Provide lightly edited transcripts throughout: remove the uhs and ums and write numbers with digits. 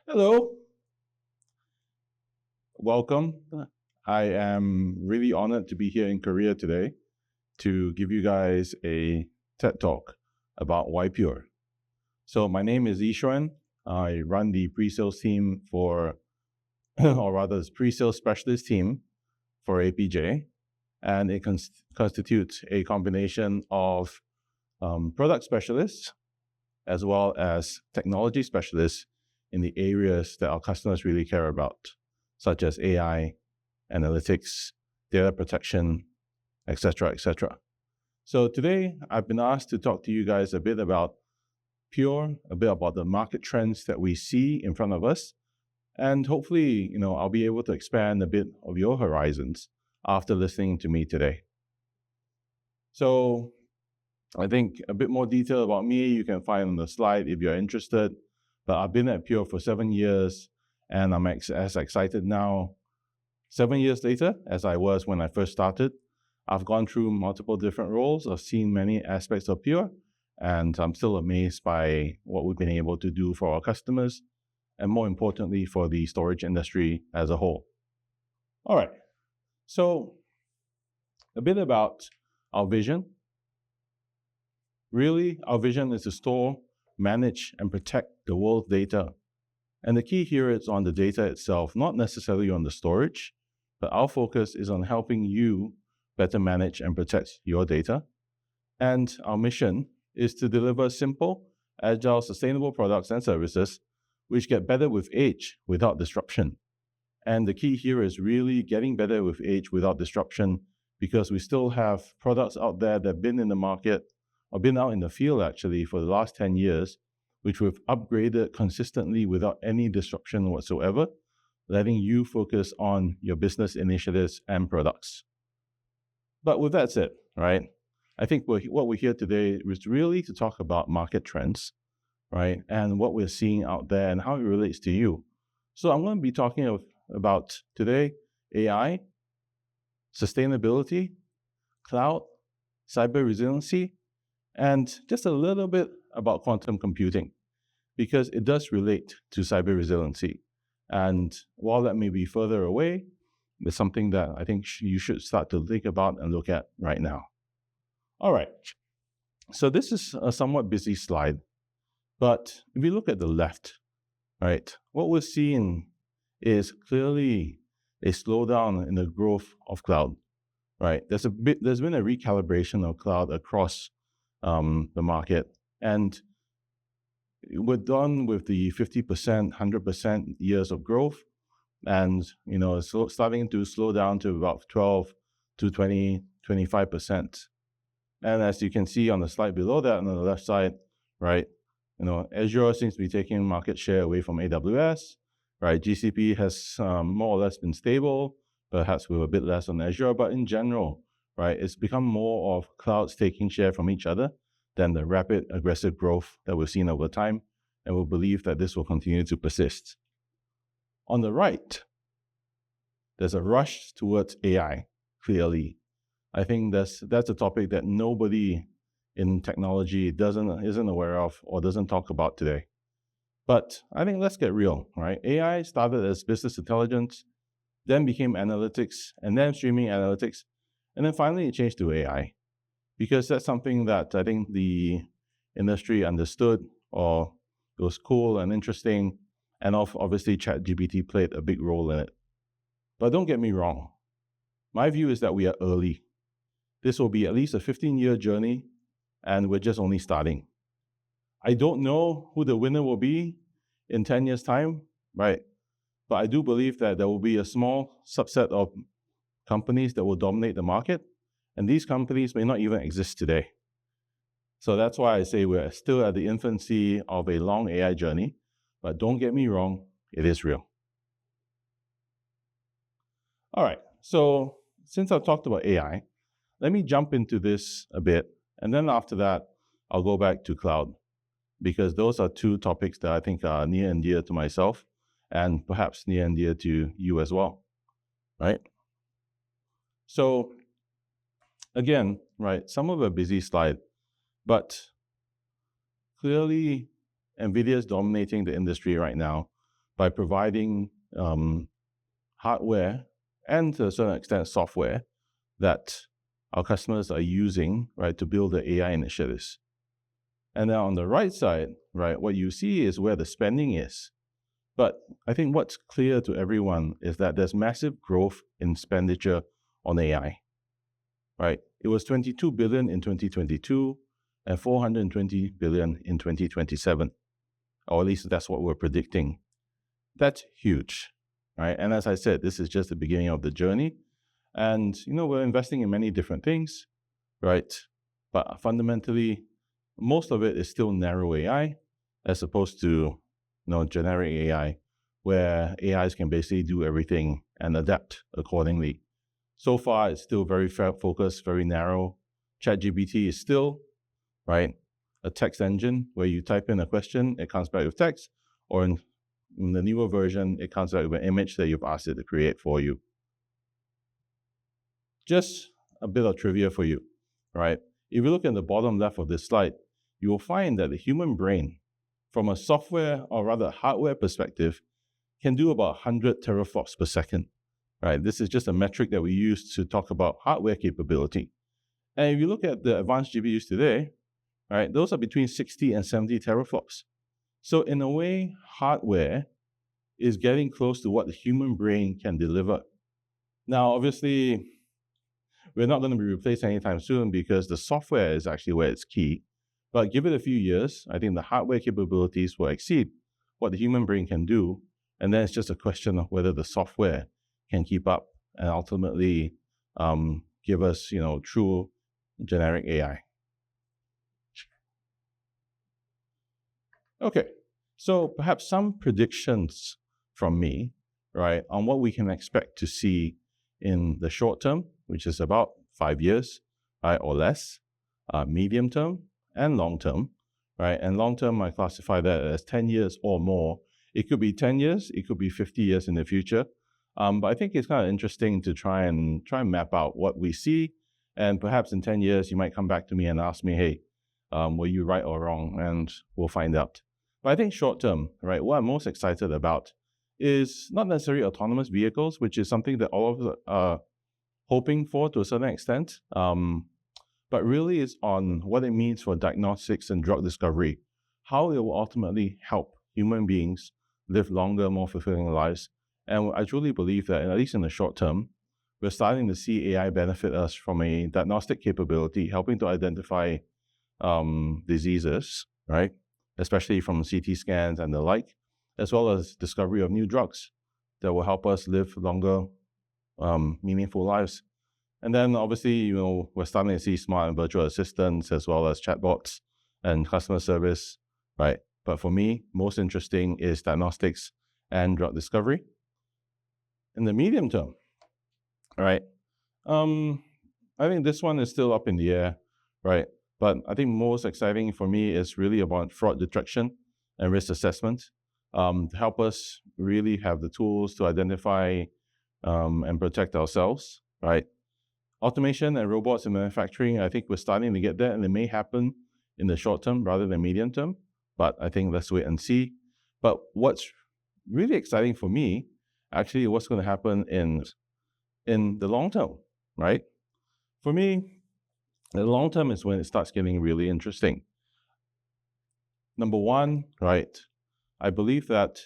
Hello. Welcome. I am really honored to be here in Korea today to give you guys a TED Talk about why Pure. So my name is Yi Shuen. I run the pre-sales team for, or rather, the pre-sales specialist team for APJ, and it constitutes a combination of product specialists as well as technology specialists in the areas that our customers really care about, such as AI, analytics, data protection, etc., etc. So today, I've been asked to talk to you guys a bit about Pure, a bit about the market trends that we see in front of us, and hopefully, I'll be able to expand a bit of your horizons after listening to me today. So I think a bit more detail about me you can find on the slide if you're interested. But I've been at Pure for 7 years, and I'm as excited now, 7 years later, as I was when I first started. I've gone through multiple different roles. I've seen many aspects of Pure, and I'm still amazed by what we've been able to do for our customers, and more importantly, for the storage industry as a whole. All right, so a bit about our vision. Really, our vision is to store, manage, and protect the world's data. And the key here is on the data itself, not necessarily on the storage, but our focus is on helping you better manage and protect your data. And our mission is to deliver simple, agile, sustainable products and services which get better with age without disruption. And the key here is really getting better with age without disruption, because we still have products out there that have been in the market or been out in the field actually for the last 10 years, which we've upgraded consistently without any disruption whatsoever, letting you focus on your business initiatives and products. But with that said, right, I think what we're here today is really to talk about market trends, right, and what we're seeing out there and how it relates to you. So I'm going to be talking about today AI, sustainability, cloud, cyber resiliency, and just a little bit about quantum computing, because it does relate to cyber resiliency. And while that may be further away, it's something that I think you should start to think about and look at right now. All right, so this is a somewhat busy slide, but if you look at the left, right, what we're seeing is clearly a slowdown in the growth of cloud, right? There's been a recalibration of cloud across the market, and we're done with the 50%, 100% years of growth, and it's starting to slow down to about 12 to 20, 25%. And as you can see on the slide below that on the left side, right, Azure seems to be taking market share away from AWS, right? GCP has more or less been stable, perhaps with a bit less on Azure, but in general, right, it's become more of clouds taking share from each other than the rapid, aggressive growth that we've seen over time, and we believe that this will continue to persist. On the right, there's a rush towards AI, clearly. I think that's a topic that nobody in technology isn't aware of or doesn't talk about today. But I think let's get real, right? AI started as business intelligence, then became analytics, and then streaming analytics, and then finally it changed to AI, because that's something that I think the industry understood, or it was cool and interesting, and obviously ChatGPT played a big role in it. But don't get me wrong. My view is that we are early. This will be at least a 15-year journey, and we're just only starting. I don't know who the winner will be in 10 years' time, right? But I do believe that there will be a small subset of companies that will dominate the market, and these companies may not even exist today. So that's why I say we're still at the infancy of a long AI journey, but don't get me wrong, it is real. All right, so since I've talked about AI, let me jump into this a bit, and then after that, I'll go back to cloud, because those are two topics that I think are near and dear to myself, and perhaps near and dear to you as well, right? So again, right, some of a busy slide, but clearly NVIDIA is dominating the industry right now, by providing hardware and to a certain extent software that our customers are using, right, to build the AI initiatives. And now on the right side, right, what you see is where the spending is. But I think what's clear to everyone is that there's massive growth in expenditure on AI, right? It was 22 billion in 2022 and 420 billion in 2027, or at least that's what we're predicting. That's huge, right? And as I said, this is just the beginning of the journey. And, we're investing in many different things, right? But fundamentally, most of it is still narrow AI as opposed to, generic AI, where AIs can basically do everything and adapt accordingly. So far, it's still very focused, very narrow. ChatGPT is still, right, a text engine where you type in a question, it comes back with text, or in the newer version, it comes back with an image that you've asked it to create for you. Just a bit of trivia for you, right? If you look at the bottom left of this slide, you will find that the human brain, from a software or rather hardware perspective, can do about 100 teraflops per second, right? This is just a metric that we use to talk about hardware capability. And if you look at the advanced GPUs today, right, those are between 60 and 70 teraflops. So in a way, hardware is getting close to what the human brain can deliver. Now, obviously, we're not going to be replaced anytime soon because the software is actually where it's key. But give it a few years, I think the hardware capabilities will exceed what the human brain can do. And then it's just a question of whether the software can keep up and ultimately give us, true generic AI. Okay, so perhaps some predictions from me, right, on what we can expect to see in the short term, which is about 5 years, right, or less, medium term, and long term, right? And long term, I classify that as 10 years or more. It could be 10 years, it could be 50 years in the future. But I think it's kind of interesting to try and map out what we see. And perhaps in 10 years, you might come back to me and ask me, hey, were you right or wrong? And we'll find out. But I think short term, right, what I'm most excited about is not necessarily autonomous vehicles, which is something that all of us are hoping for to a certain extent, but really is on what it means for diagnostics and drug discovery, how it will ultimately help human beings live longer, more fulfilling lives. And I truly believe that, at least in the short term, we're starting to see AI benefit us from a diagnostic capability, helping to identify diseases, right? Especially from CT scans and the like, as well as discovery of new drugs that will help us live longer, meaningful lives. And then obviously, we're starting to see smart and virtual assistants as well as chatbots and customer service, right? But for me, most interesting is diagnostics and drug discovery. In the medium term, right? I think this one is still up in the air, right? But I think most exciting for me is really about fraud detection and risk assessment to help us really have the tools to identify and protect ourselves, right? Automation and robots in manufacturing, I think we're starting to get there, and it may happen in the short term rather than medium term, but I think let's wait and see. But what's really exciting for me, actually, what's going to happen in the long term, right? For me, the long term is when it starts getting really interesting. Number one, right, I believe that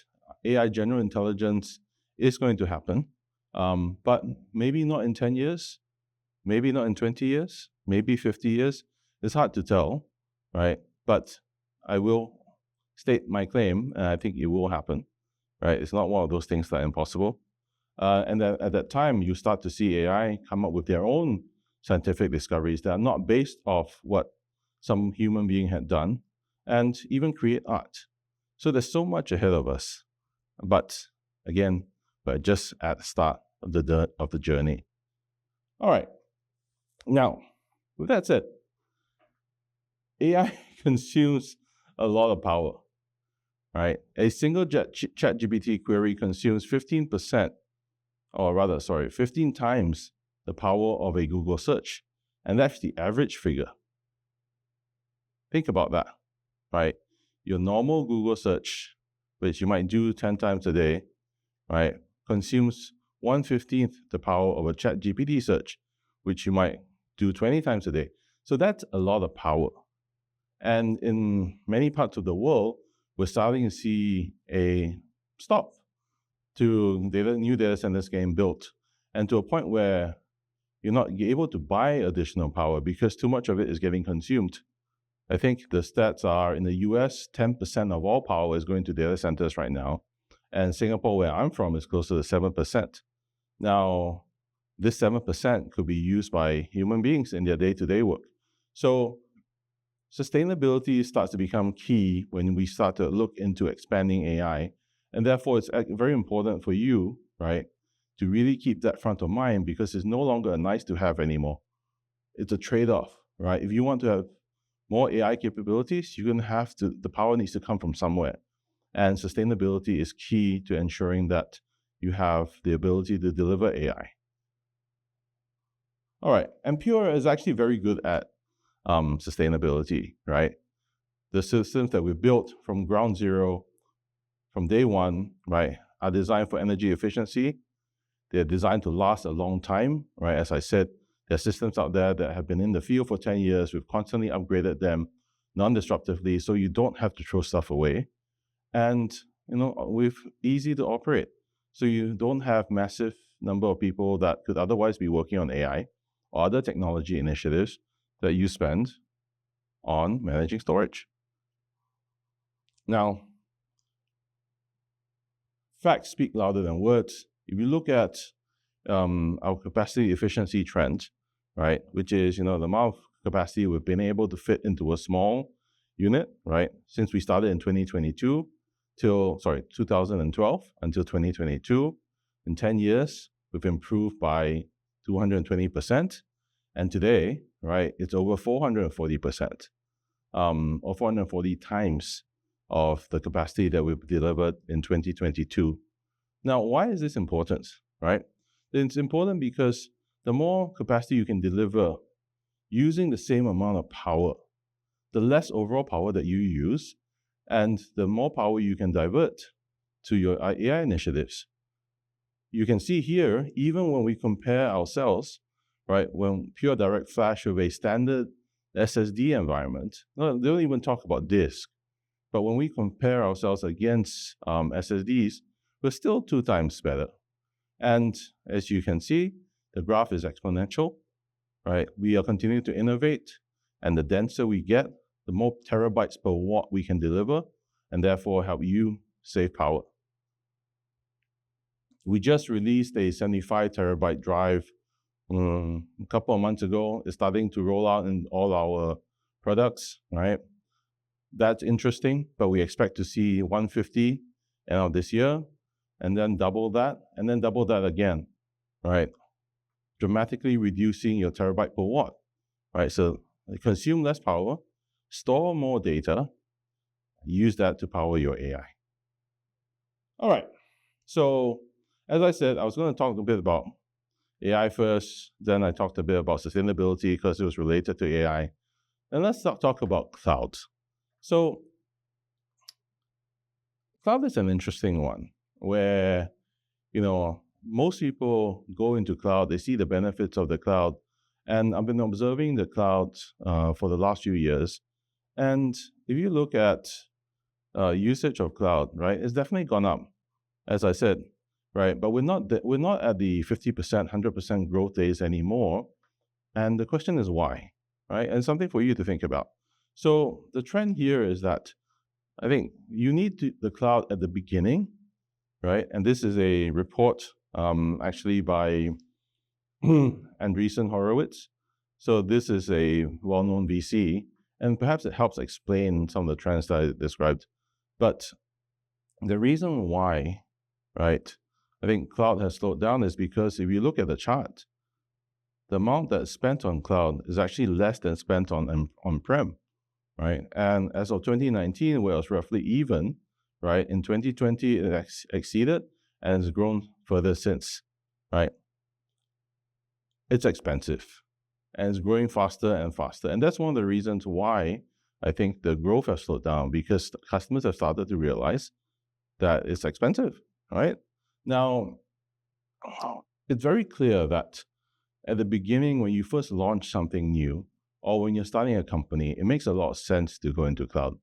AI general intelligence is going to happen, but maybe not in 10 years, maybe not in 20 years, maybe 50 years. It's hard to tell, right? But I will state my claim, and I think it will happen, right? It's not one of those things that are impossible. And then at that time, you start to see AI come up with their own scientific discoveries that are not based off what some human being had done, and even create art. So there's so much ahead of us. But again, we're just at the start of the journey. All right. Now, with that said, AI consumes a lot of power, right? A single ChatGPT query consumes 15 times the power of a Google search. And that's the average figure. Think about that, right? Your normal Google search which you might do 10 times a day, right, consumes 1/15 the power of a ChatGPT search, which you might do 20 times a day. So that's a lot of power. And in many parts of the world, we're starting to see a stop to new data centers getting built, and to a point where you're not able to buy additional power because too much of it is getting consumed. I think the stats are in the US, 10% of all power is going to data centers right now. And Singapore, where I'm from, is closer to 7%. Now, this 7% could be used by human beings in their day-to-day work. So sustainability starts to become key when we start to look into expanding AI. And therefore, it's very important for you, right, to really keep that front of mind, because it's no longer a nice to have anymore. It's a trade-off, right? If you want to have more AI capabilities, you're going to have to, the power needs to come from somewhere. And sustainability is key to ensuring that you have the ability to deliver AI. All right, and Pure is actually very good at sustainability, right? The systems that we built from ground zero, from day one, right, are designed for energy efficiency. They're designed to last a long time, right? As I said, there are systems out there that have been in the field for 10 years. We've constantly upgraded them non-disruptively, so you don't have to throw stuff away. And, we're easy to operate. So you don't have massive number of people that could otherwise be working on AI or other technology initiatives that you spend on managing storage. Now, facts speak louder than words. If you look at our capacity efficiency trend, right, which is, the amount of capacity we've been able to fit into a small unit, right, since we started in 2012 until 2022, in 10 years, we've improved by 220%. And today, right, it's over 440%, or 440 times of the capacity that we've delivered in 2022. Now, why is this important, right? It's important because the more capacity you can deliver using the same amount of power, the less overall power that you use, and the more power you can divert to your AI initiatives. You can see here, even when we compare ourselves, right, when Pure Direct Flash with a standard SSD environment, they don't even talk about disk, but when we compare ourselves against SSDs, we're still 2 times better. And as you can see, the graph is exponential, right? We are continuing to innovate, and the denser we get, the more terabytes per watt we can deliver, and therefore help you save power. We just released a 75 terabyte drive a couple of months ago. It's starting to roll out in all our products, right? That's interesting, but we expect to see 150 end of this year, and then double that, and then double that again, right? Dramatically reducing your terabyte per watt, right? So consume less power, store more data, use that to power your AI. All right, so as I said, I was going to talk a bit about AI first, then I talked a bit about sustainability because it was related to AI. And let's talk about cloud. So cloud is an interesting one where, most people go into cloud, they see the benefits of the cloud. And I've been observing the cloud for the last few years. And if you look at usage of cloud, right, it's definitely gone up, as I said, right? But we're not at the 50%, 100% growth days anymore. And the question is why, right? And something for you to think about. So the trend here is that I think you need the cloud at the beginning, right? And this is a report actually by Andreessen Horowitz. So this is a well-known VC, and perhaps it helps explain some of the trends that I described. But the reason why, right, I think cloud has slowed down is because if you look at the chart, the amount that's spent on cloud is actually less than spent on-prem, right? And as of 2019, where it was roughly even, right, in 2020, it exceeded and has grown further since, right? It's expensive and it's growing faster and faster. And that's one of the reasons why I think the growth has slowed down, because customers have started to realize that it's expensive, right? Now, it's very clear that at the beginning, when you first launch something new, or when you're starting a company, it makes a lot of sense to go into cloud.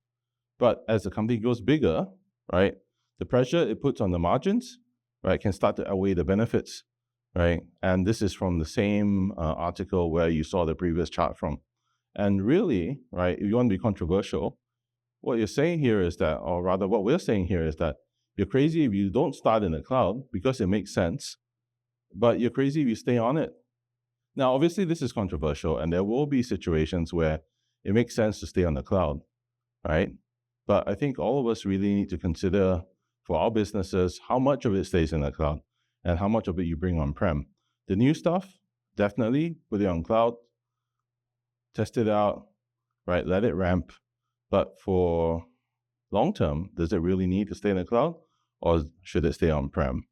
But as the company goes bigger, right, the pressure it puts on the margins, right, can start to outweigh the benefits, right? And this is from the same article where you saw the previous chart from. And really, right, if you want to be controversial, what you're saying here is that, or rather what we're saying here is that you're crazy if you don't start in the cloud because it makes sense, but you're crazy if you stay on it. Now, obviously, this is controversial, and there will be situations where it makes sense to stay on the cloud, right? But I think all of us really need to consider for our businesses how much of it stays in the cloud and how much of it you bring on-prem. The new stuff, definitely put it on cloud, test it out, right? Let it ramp. But for long-term, does it really need to stay in the cloud, or should it stay on-prem?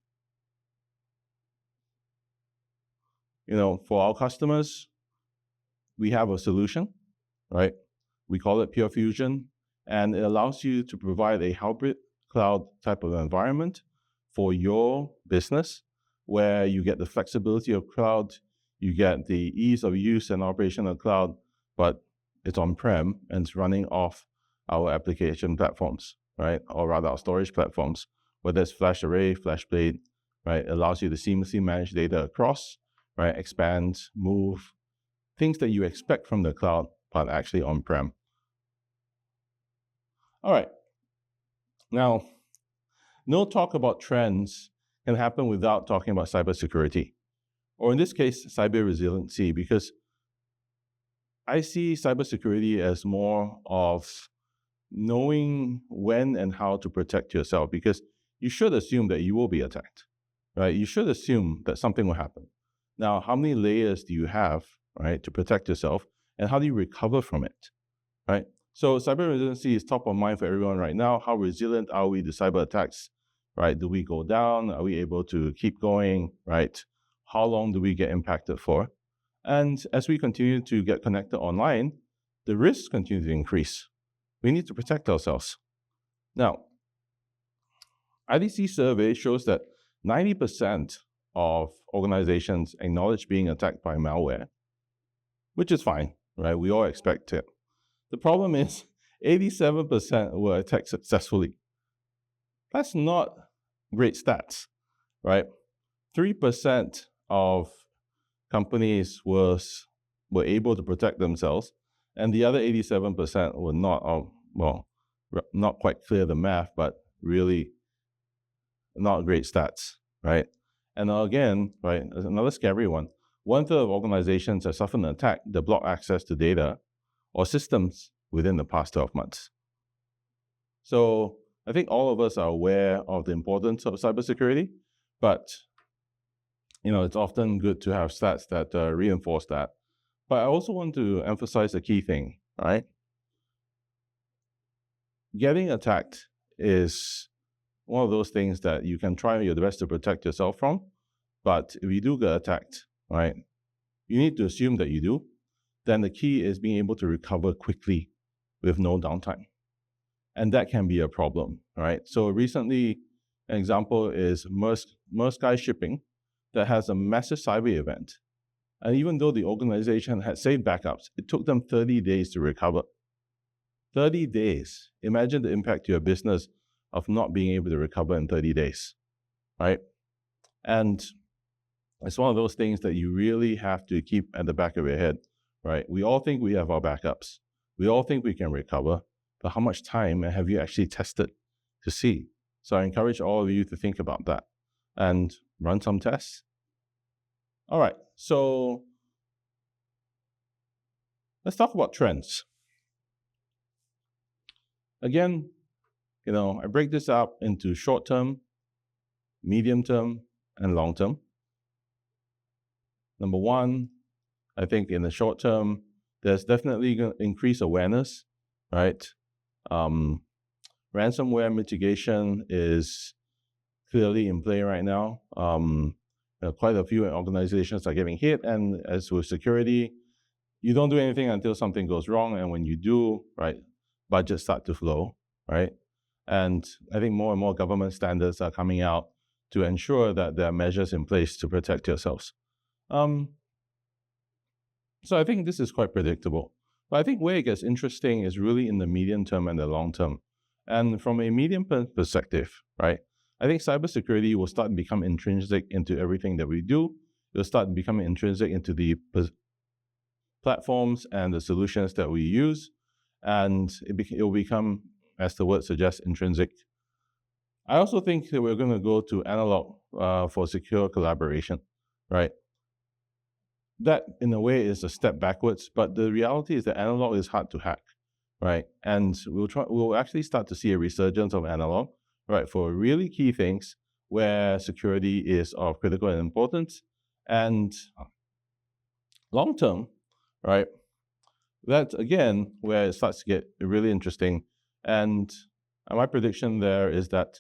For our customers, we have a solution, right? We call it Pure Fusion, and it allows you to provide a hybrid cloud type of environment for your business, where you get the flexibility of cloud, you get the ease of use and operation of cloud, but it's on-prem and it's running off our application platforms, right? Or rather our storage platforms, whether it's FlashArray, FlashBlade, right? It allows you to seamlessly manage data across, right? Expand, move, things that you expect from the cloud, but actually on-prem. All right. Now, no talk about trends can happen without talking about cybersecurity, or in this case, cyber resiliency, because I see cybersecurity as more of knowing when and how to protect yourself, because you should assume that you will be attacked, right? You should assume that something will happen. Now, how many layers do you have, right, to protect yourself, and how do you recover from it, right? So cyber resiliency is top of mind for everyone right now. How resilient are we to cyber attacks, right? Do we go down? Are we able to keep going, right? How long do we get impacted for? And as we continue to get connected online, the risks continue to increase. We need to protect ourselves. Now, IDC survey shows that 90% of organizations acknowledge being attacked by malware, which is fine, right? We all expect it. The problem is 87% were attacked successfully. That's not great stats, right? 3% of companies were able to protect themselves, and the other 87% were not, not quite clear the math, but really not great stats, right? And again, right, another scary one. 1/3 of organizations have suffered an attack that block access to data or systems within the past 12 months. So I think all of us are aware of the importance of cybersecurity, but it's often good to have stats that reinforce that. But I also want to emphasize a key thing, right? Getting attacked is one of those things that you can try your best to protect yourself from, but if you do get attacked, right, you need to assume that you do. Then the key is being able to recover quickly with no downtime. And that can be a problem, right? So recently, an example is Maersk Sky Shipping that has a massive cyber event. And even though the organization had saved backups, it took them 30 days to recover. 30 days. Imagine the impact to your business of not being able to recover in 30 days, right? And it's one of those things that you really have to keep at the back of your head, right? We all think we have our backups. We all think we can recover, but how much time have you actually tested to see? So I encourage all of you to think about that and run some tests. All right, so let's talk about trends. Again, I break this up into short-term, medium-term, and long-term. Number one, I think in the short term, there's definitely going to increase awareness, right? Ransomware mitigation is clearly in play right now. Quite a few organizations are getting hit, and as with security, you don't do anything until something goes wrong, and when you do, right, budgets start to flow, right? And I think more and more government standards are coming out to ensure that there are measures in place to protect yourselves. So I think this is quite predictable. But I think where it gets interesting is really in the medium term and the long term. And from a medium perspective, right, I think cybersecurity will start to become intrinsic into everything that we do. It'll start becoming intrinsic into the platforms and the solutions that we use. And it will become, as the word suggests, intrinsic. I also think that we're going to go to analog for secure collaboration, right? That, in a way, is a step backwards, but the reality is that analog is hard to hack, right? And we'll actually start to see a resurgence of analog, right, for really key things where security is of critical importance. And long term, right, that's, again, where it starts to get really interesting. And my prediction there is that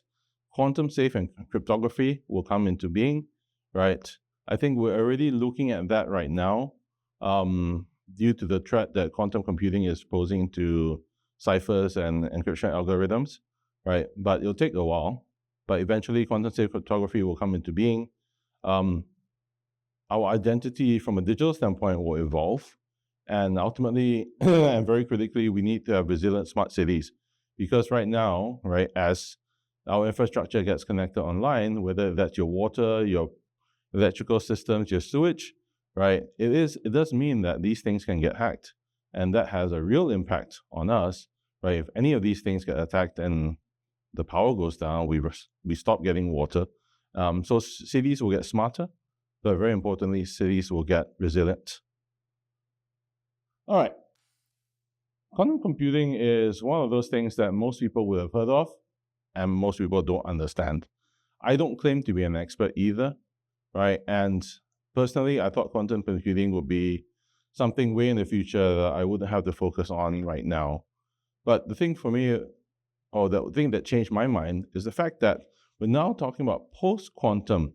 quantum safe and cryptography will come into being, right? I think we're already looking at that right now due to the threat that quantum computing is posing to ciphers and encryption algorithms, right? But it'll take a while. But eventually, quantum safe cryptography will come into being. Our identity from a digital standpoint will evolve. And ultimately, and very critically, we need to have resilient smart cities. Because right now, right, as our infrastructure gets connected online, whether that's your water, your electrical systems, your sewage, right, it does mean that these things can get hacked. And that has a real impact on us, right? If any of these things get attacked and the power goes down, we stop getting water. So cities will get smarter, but very importantly, cities will get resilient. All right. Quantum computing is one of those things that most people will have heard of and most people don't understand. I don't claim to be an expert either, right? And personally, I thought quantum computing would be something way in the future that I wouldn't have to focus on right now. But the thing for me, or the thing that changed my mind, is the fact that we're now talking about post-quantum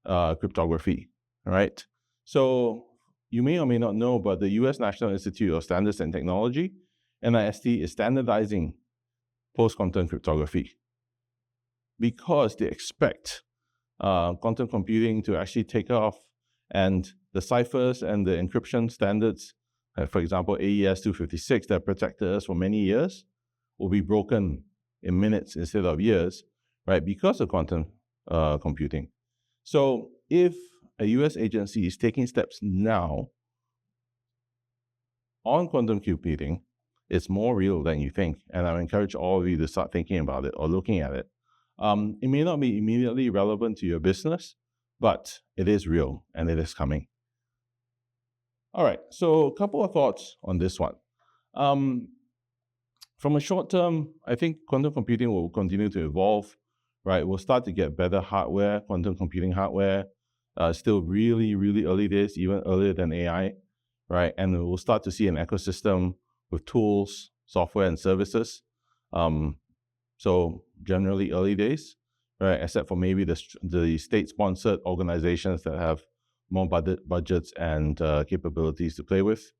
cryptography, right? So you may or may not know, but the US National Institute of Standards and Technology, NIST, is standardizing post-quantum cryptography because they expect quantum computing to actually take off, and the ciphers and the encryption standards, for example, AES 256 that protected us for many years, will be broken in minutes instead of years, right, because of quantum computing. So if a US agency is taking steps now on quantum computing, it's more real than you think. And I encourage all of you to start thinking about it or looking at it. It may not be immediately relevant to your business, but it is real and it is coming. All right, so a couple of thoughts on this one. From a short term, I think quantum computing will continue to evolve, right? We'll start to get better hardware, quantum computing hardware, still really, really early days, even earlier than AI, right? And we'll start to see an ecosystem with tools, software, and services. So generally early days, right? Except for maybe the state-sponsored organizations that have more budgets and capabilities to play with,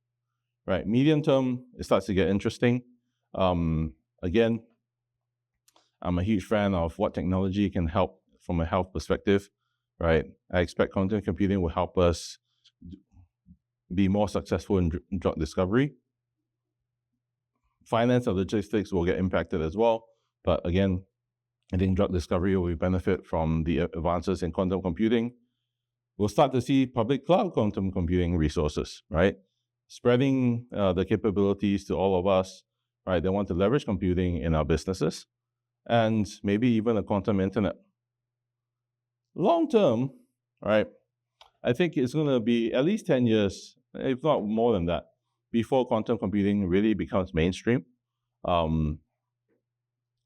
right? Medium term, it starts to get interesting. Again, I'm a huge fan of what technology can help from a health perspective, right? I expect quantum computing will help us be more successful in drug discovery. Finance and logistics will get impacted as well. But again, I think drug discovery will benefit from the advances in quantum computing. We'll start to see public cloud quantum computing resources, right? Spreading the capabilities to all of us, right? They want to leverage computing in our businesses and maybe even a quantum internet. Long term, right? I think it's going to be at least 10 years, if not more than that, before quantum computing really becomes mainstream.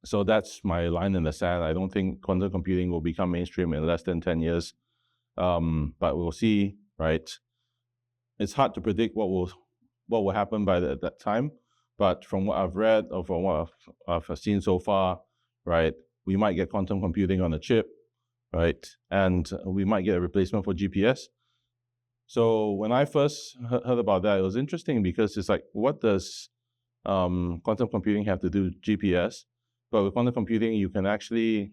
So that's my line in the sand. I don't think quantum computing will become mainstream in less than 10 years. But we'll see, right? It's hard to predict what will happen by that time. But from what I've read or from what I've seen so far, right, we might get quantum computing on a chip, right? And we might get a replacement for GPS. So when I first heard about that, it was interesting because it's like, what does quantum computing have to do with GPS? But with quantum computing, you can actually,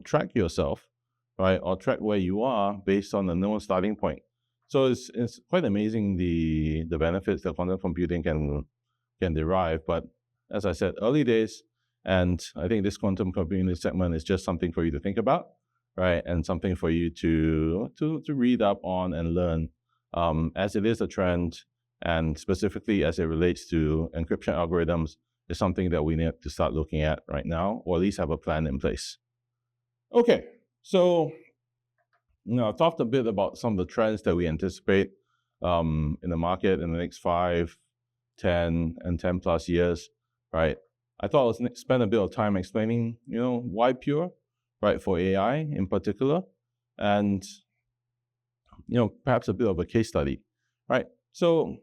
track yourself, right, or track where you are based on a known starting point. So it's quite amazing the benefits that quantum computing can derive. But as I said, early days, and I think this quantum computing segment is just something for you to think about, right, and something for you to read up on and learn, as it is a trend, and specifically as it relates to encryption algorithms, is something that we need to start looking at right now, or at least have a plan in place. Okay, so I've talked a bit about some of the trends that we anticipate in the market in the next 5, 10, and 10 plus years, right? I thought I'd spend a bit of time explaining, why Pure, right, for AI in particular, and, perhaps a bit of a case study, right? So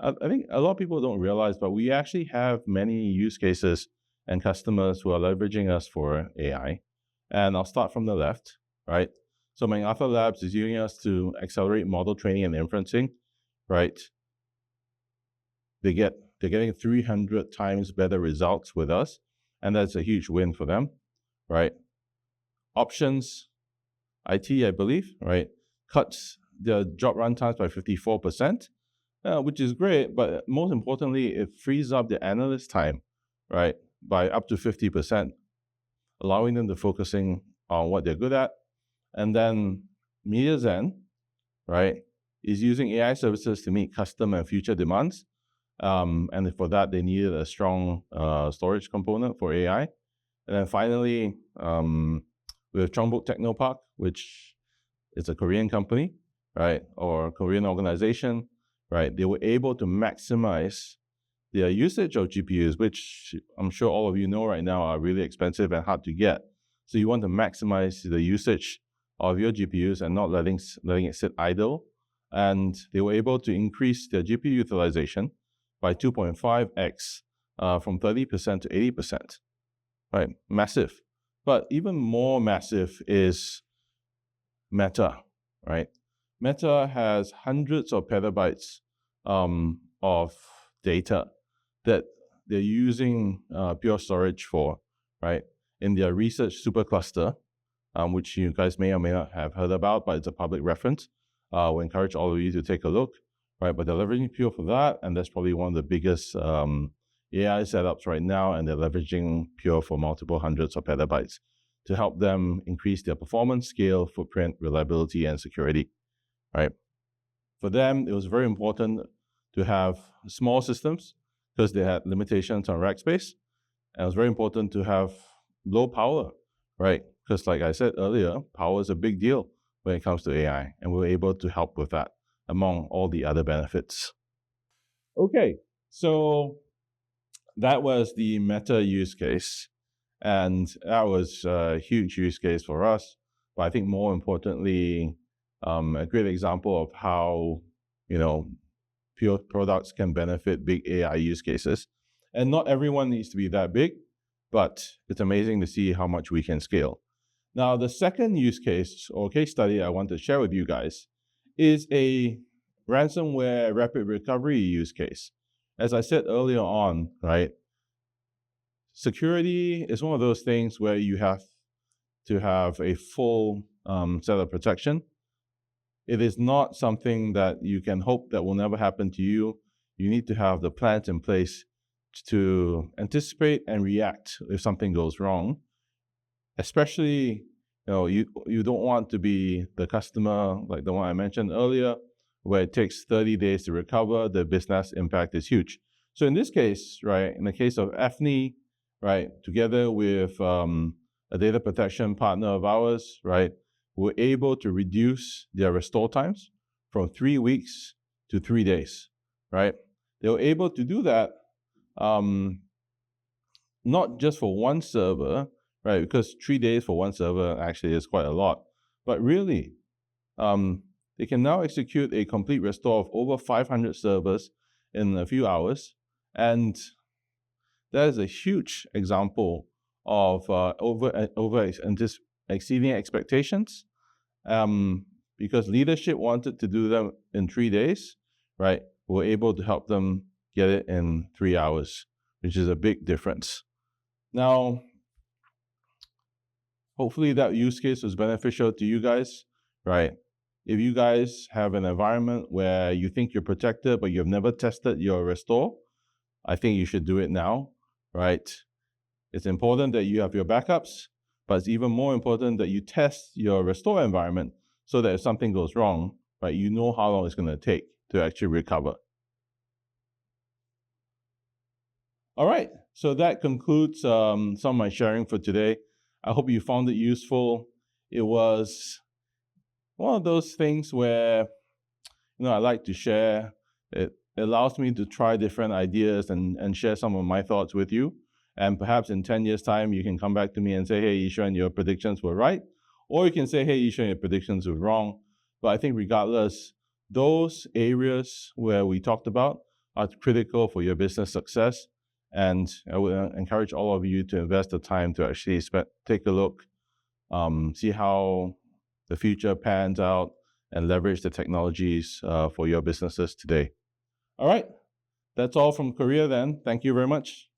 I think a lot of people don't realize, but we actually have many use cases and customers who are leveraging us for AI. And I'll start from the left, right? So MacArthur Labs is using us to accelerate model training and inferencing, right? They're getting 300 times better results with us, and that's a huge win for them, right? Options IT, I believe, right, cuts their job run times by 54%, which is great, but most importantly, it frees up the analyst time, right, by up to 50%, allowing them to focusing on what they're good at. And then MediaZen, right, is using AI services to meet custom and future demands. And for that, they needed a strong storage component for AI. And then finally, with Chongbuk Technopark, which is a Korean company, right, or Korean organization, right, they were able to maximize their usage of GPUs, which I'm sure all of you know right now are really expensive and hard to get. So you want to maximize the usage of your GPUs and not letting it sit idle. And they were able to increase their GPU utilization by 2.5x from 30% to 80%, right? Massive. But even more massive is Meta, right? Meta has hundreds of petabytes of data that they're using Pure Storage for, right? In their research supercluster, which you guys may or may not have heard about, but it's a public reference. We encourage all of you to take a look, right? But they're leveraging Pure for that, and that's probably one of the biggest AI setups right now, and they're leveraging Pure for multiple hundreds of petabytes to help them increase their performance, scale, footprint, reliability, and security, right? For them, it was very important to have small systems because they had limitations on rack space, and it was very important to have low power, right? Because like I said earlier, power is a big deal when it comes to AI, and we were able to help with that among all the other benefits. Okay, so that was the Meta use case, and that was a huge use case for us. But I think more importantly, a great example of how, Pure products can benefit big AI use cases. And not everyone needs to be that big, but it's amazing to see how much we can scale. Now, the second use case or case study I want to share with you guys is a ransomware rapid recovery use case. As I said earlier on, right, security is one of those things where you have to have a full set of protection. It is not something that you can hope that will never happen to you. You need to have the plans in place to anticipate and react if something goes wrong. Especially, you don't want to be the customer like the one I mentioned earlier, where it takes 30 days to recover. The business impact is huge. So in this case, right, in the case of Afni, right, together with a data protection partner of ours, right, we're able to reduce their restore times from 3 weeks to 3 days, right? They were able to do that not just for one server, right? Because 3 days for one server actually is quite a lot. But really, they can now execute a complete restore of over 500 servers in a few hours. And that is a huge example of exceeding expectations, because leadership wanted to do them in 3 days, right? We're able to help them get it in 3 hours, which is a big difference. Now, hopefully that use case was beneficial to you guys, right? If you guys have an environment where you think you're protected, but you've never tested your restore, I think you should do it now, right? It's important that you have your backups, but it's even more important that you test your restore environment so that if something goes wrong, right, you know how long it's going to take to actually recover. All right, so that concludes some of my sharing for today. I hope you found it useful. It was one of those things where, I like to share. It allows me to try different ideas and share some of my thoughts with you. And perhaps in 10 years' time, you can come back to me and say, hey, Yi Shuen, your predictions were right. Or you can say, hey, Yi Shuen, your predictions were wrong. But I think regardless, those areas where we talked about are critical for your business success. And I would encourage all of you to invest the time to actually take a look, see how the future pans out, and leverage the technologies for your businesses today. All right, that's all from Korea then. Thank you very much.